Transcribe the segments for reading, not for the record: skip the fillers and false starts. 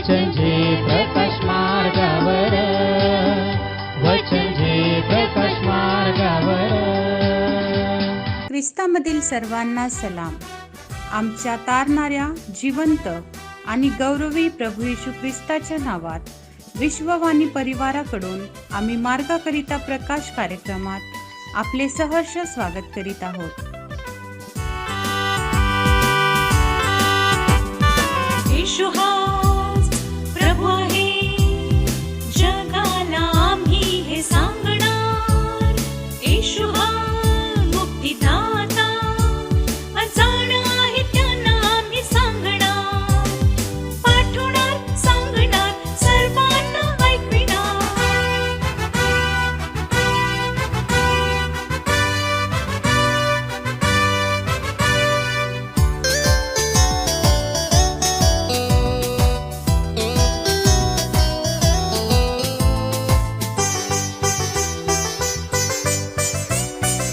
वचन जे प्रकाश मार्गावर, वचन जे प्रकाश मार्गावर. ख्रिस्तामधील सर्वांना सलाम. आमच्या तारणाऱ्या जिवंत आणि गौरवी प्रभू येशू ख्रिस्ताच्या नावात विश्ववाणी परिवाराकडून आम्ही मार्गाकरिता प्रकाश कार्यक्रमात आपले सहर्ष स्वागत करीत आहोत. येशू हाच प्रभू आहे, जगाला आम्ही हे सांगणार. येशू हा मुक्तिदाता, अजाण आहे त्यांना आम्ही सांगणार. पाठवणार, सांगणार, सर्वांना ऐकविणार.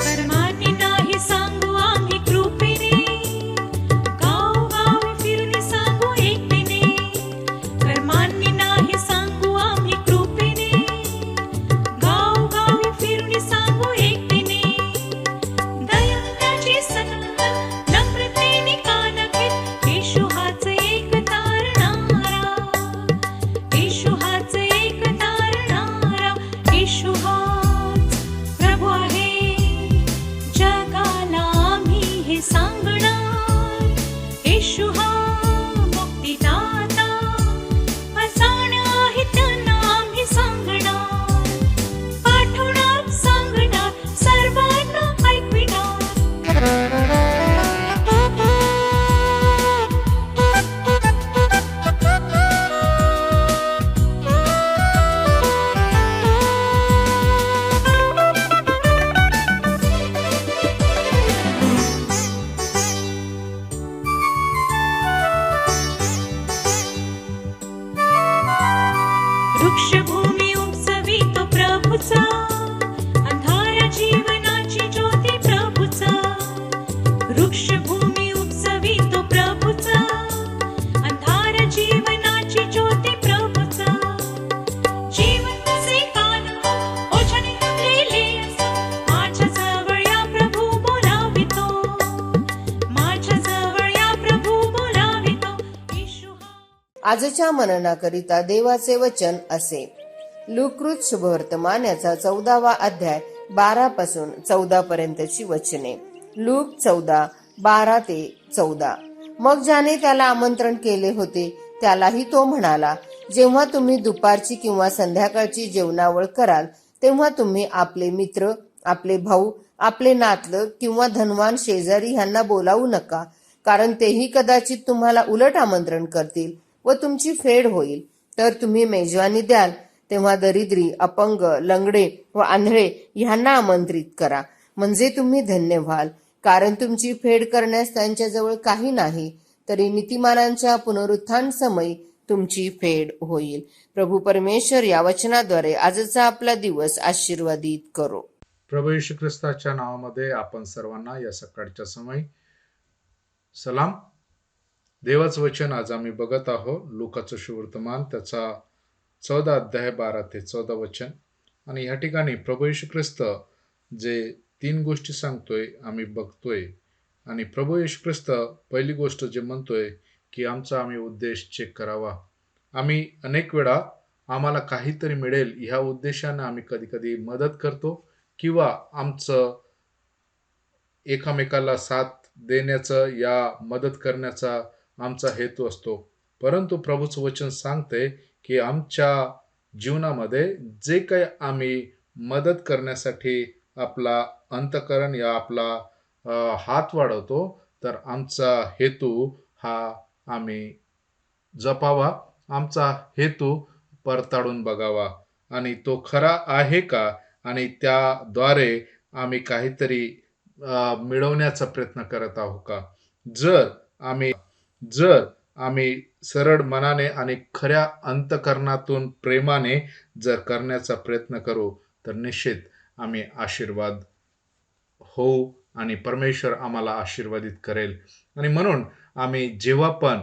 कर्माने नाही सांगू आम्ही कृपेने, गावोगावी फिरून सांगू एकतेने. कर्माने नाही सांगू आम्ही कृपेने, गावोगावी फिरून सांगू एकतेने. दयाची सनगर नम्रतेने कान घेत, येशू हाच एक तारणारा. येशू हाच एक तारणारा. येशू हाच प्रभू आहे, जगाला आम्ही हे सांगणार. येशू हा मुक्तिदाता, अजाण आहे त्यांना आम्ही सांगणार. पाठवणार, सांगणार, सर्वांना ऐकविणार. वृक्षभूमी उपसवितो प्रभूचा, अंधारा जीवनाची ज्योती प्रभूचा. वृक्षभूमी उपसवितो प्रभूचा, अंधारा जीवनाची ज्योती प्रभूचा. जिवंत से कान ओझाने लागलेले असो, माझ्या जवळ या प्रभू बोलावितो. माझ्या जवळ या प्रभू बोलावितो. येशू हा. आजच्या मननाकरिता देवाचे वचन असे. लूककृत शुभवर्तमान याचा 14वा अध्याय 12 पासून 14 पर्यंतची वचने. लूक 14:12 ते 14. मग ज्याने त्याला आमंत्रण केले होते त्यालाही तो म्हणाला, जेव्हा तुम्ही दुपारची किंवा संध्याकाळची जेवणावळ कराल तेव्हा तुम्ही आपले मित्र, आपले भाऊ, आपले नातलग किंवा धनवान शेजारी ह्यांना बोलावू नका, कारण तेही कदाचित तुम्हाला उलट आमंत्रण करतील व तुमची फेड होईल. तर तुम्ही मेजवानी द्याल तेव्हा दरिद्री, अपंग, लंगडे व आंधळे ह्यांना आमंत्रित करा, म्हणजे तुम्ही धन्य व्हाल, कारण तुमची फेड करण्यास त्यांच्याजवळ काही नाही. तरी नीतिमानांच्या पुनरुत्थान समयी तुमची फेड होईल. प्रभू परमेश्वर या वचनाद्वारे आजचा आपला दिवस आशीर्वादित करो. प्रभू येशू ख्रिस्ताच्या नावामध्ये आपण सर्वांना या सकाळच्या समयी सलाम. देवाचं वचन आज आम्ही बघत आहोत. लूकाचं शुभवर्तमान त्याचा 14 अध्याय 12 ते 14 वचन. आणि या ठिकाणी प्रभू येशू ख्रिस्त जे 3 गोष्टी सांगतोय आम्ही बघतोय. आणि प्रभू येशू ख्रिस्त पहिली गोष्ट जे म्हणतोय की आमचा आम्ही उद्देश चेक करावा. आम्ही अनेक वेळा आम्हाला काहीतरी मिळेल ह्या उद्देशाने आम्ही कधी कधी मदत करतो किंवा आमचं एकामेकाला साथ देण्याचं या मदत करण्याचा आमचा हेतू असतो. परंतु प्रभूचं वचन सांगते की आमच्या जीवनामध्ये जे काही आम्ही मदत करण्यासाठी आपला अंतःकरण या आपला हात वाढवतो, तर आमचा हेतू हा आम्ही जपावा, आमचा हेतू परताडून बघावा आणि तो खरा आहे का, आणि त्याद्वारे आम्ही काहीतरी मिळवण्याचा प्रयत्न करत आहोत का. जर आम्ही सरळ मनाने आणि खऱ्या अंतःकरणातून प्रेमाने जर करण्याचा प्रयत्न करू तर निश्चित आम्ही आशीर्वाद होऊ आणि परमेश्वर आम्हाला आशीर्वादित करेल. आणि म्हणून आम्ही जेव्हा पण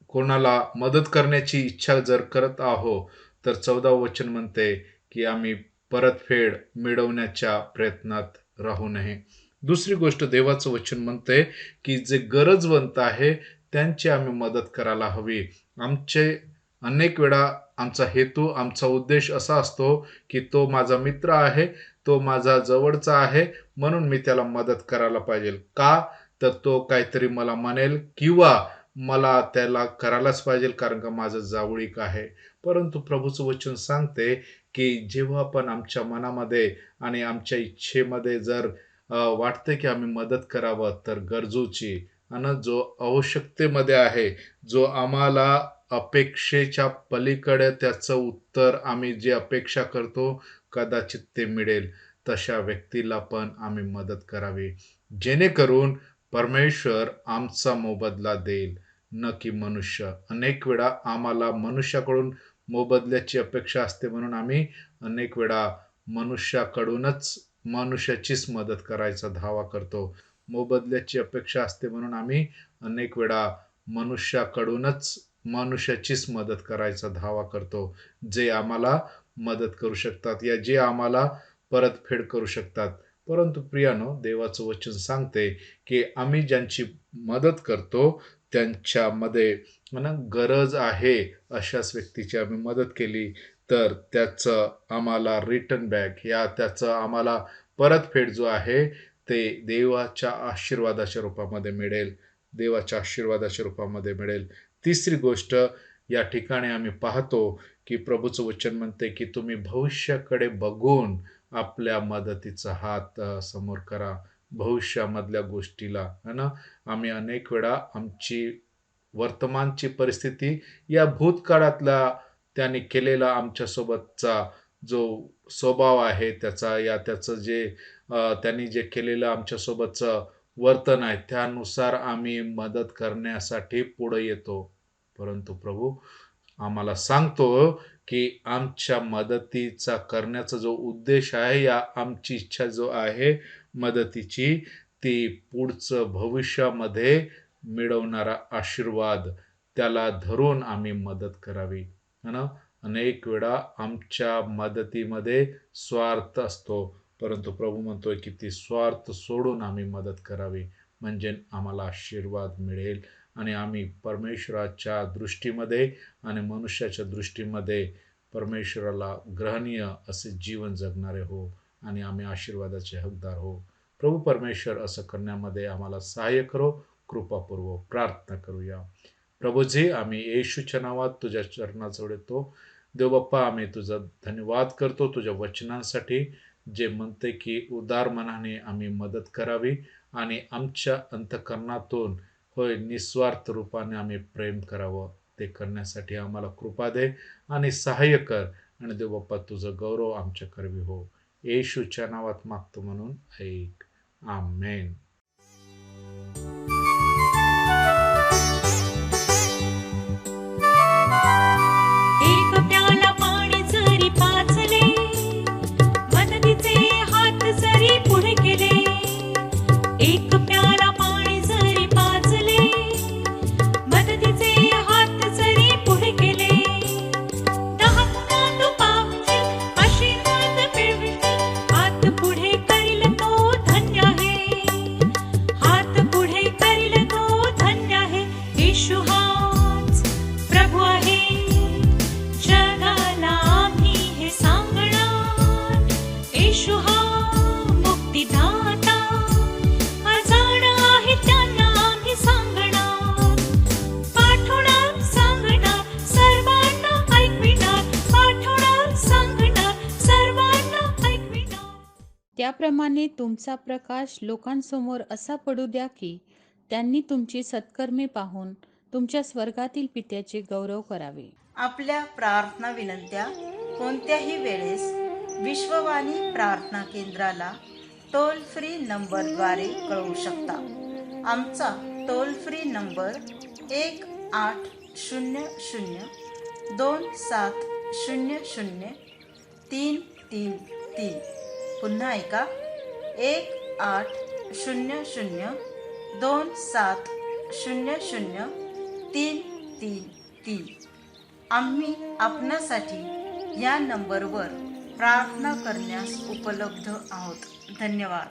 कोणाला मदत करण्याची इच्छा जर करत आहो तर 14 वचन म्हणते की आम्ही परतफेड मिळवण्याच्या प्रयत्नात राहू नये. दुसरी गोष्ट देवाचं वचन म्हणते की जे गरजवंत आहे त्यांची आम्ही मदत करायला हवी. आमचे अनेक वेळा आमचा हेतू, आमचा उद्देश असा असतो की तो माझा मित्र आहे, तो माझा जवळचा आहे, म्हणून मी त्याला मदत करायला पाहिजे. का? तर तो काहीतरी मला म्हणेल किंवा मला त्याला करायलाच पाहिजे कारण का माझं जावळीक आहे. परंतु प्रभूचं वचन सांगते की जेव्हा पण आमच्या मनामध्ये आणि आमच्या इच्छेमध्ये जर वाटतं की आम्ही मदत करावं, तर गरजूची आणि जो आवश्यकतेमध्ये आहे, जो आम्हाला अपेक्षेच्या पलीकडे त्याचं उत्तर आम्ही जे अपेक्षा करतो कदाचित ते मिळेल, तशा व्यक्तीला पण आम्ही मदत करावी, जेणेकरून परमेश्वर आमचा मोबदला देईल, न की मनुष्य. अनेक वेळा आम्हाला मनुष्याकडून मोबदल्याची अपेक्षा असते, म्हणून आम्ही अनेक वेळा मनुष्याचीच मदत करायचा धावा करतो. मोबदल्याची अपेक्षा असते म्हणून आम्ही अनेक वेळा मनुष्याचीच मदत करायचा धावा करतो, जे आम्हाला मदत करू शकतात या जे आम्हाला परतफेड करू शकतात. परंतु प्रियानो, देवाचं वचन सांगते की आम्ही ज्यांची मदत करतो त्यांच्यामध्ये गरज आहे अशाच व्यक्तीची आम्ही मदत केली तर त्याचं आम्हाला रिटर्न बॅक या त्याचं आम्हाला परतफेड जो आहे ते देवाच्या आशीर्वादाच्या रूपामध्ये मिळेल. तिसरी गोष्ट या ठिकाणी आम्ही पाहतो की प्रभूचं वचन म्हणते की तुम्ही भविष्याकडे बघून आपल्या मदतीचा हात समोर करा. भविष्यामधल्या गोष्टीला आम्ही अनेक वेळा आमची वर्तमानची परिस्थिती या भूतकाळातला त्यांनी केलेला आमच्यासोबतचा जो स्वभाव आहे त्याचं जे त्यांनी जे केलेलं आमच्यासोबतचं वर्तन आहे त्यानुसार आम्ही मदत करण्यासाठी पुढे येतो. परंतु प्रभू आम्हाला सांगतो की आमच्या मदतीचा करण्याचा जो उद्देश आहे या आमची इच्छा जो आहे मदतीची ती पुढचं भविष्यामध्ये मिळवणारा आशीर्वाद त्याला धरून आम्ही मदत करावी. अनेक वेळा आमच्या मदतीमध्ये स्वार्थ असतो, परंतु प्रभू म्हणतोय की ती स्वार्थ सोडून आम्ही मदत करावी, म्हणजे आम्हाला आशीर्वाद मिळेल आणि आम्ही परमेश्वराच्या दृष्टीमध्ये आणि मनुष्याच्या दृष्टीमध्ये परमेश्वराला ग्रहणीय असे जीवन जगणारे हो आणि आम्ही आशीर्वादाचे हकदार हो. प्रभू परमेश्वर असं करण्यामध्ये आम्हाला सहाय्य करो. कृपापूर्वक प्रार्थना करूया. प्रभूजी, आम्ही येशूच्या नावात तुझ्या चरणाजवळ येतो. देव बाप्पा, आम्ही तुझा धन्यवाद करतो तुझ्या वचनांसाठी, जे म्हणते की उदार मनाने आम्ही मदत करावी आणि आमच्या अंतःकरणातून होय निस्वार्थ रूपाने आम्ही प्रेम करावं. ते करण्यासाठी आम्हाला कृपा दे आणि सहाय्य कर. आणि देव बाप्पा, तुझं गौरव आमच्या करवी हो. येशूच्या नावात मागतो म्हणून ऐक. आमेन. एक प्याला पाणी जरी पाजले, मदतीचे हात जरी पुढे केले. एक प्याला पाणी जरी पाजले, मदतीचे हात जरी पुढे केले. 10 तांदूळ पावतील, आशीर्वाद मिळवितील. हात पुढे करील तो धन्य आहे. हात पुढे करील तो धन्य आहे. येशू हाच प्रभू आहे. जगाला आम्ही हे सांगणार. येशू हा मुक्तिदाता. आजाड आहे त्यांना आम्ही सांगणार. पाठवणार सांगणार सर्वांना ऐकविणार. पाठवणार सांगणार सर्वांना ऐकविणार. त्याप्रमाणे तुमचा प्रकाश लोकांसमोर असा पडू द्या की त्यांनी तुमची सत्कर्मे पाहून तुमच्या स्वर्गातील पित्याचे गौरव करावे. आपल्या प्रार्थना विनंत्या कोणत्याही वेळेस विश्ववाणी प्रार्थना केंद्राला टोल फ्री नंबरद्वारे कळवू शकता. आमचा टोल फ्री नंबर 1800-2700-333. पुन्हा ऐका, 1800-2700-333. 333. आम्ही आपणासाठी या नंबरवर प्रार्थना करण्यास उपलब्ध आहोत. धन्यवाद.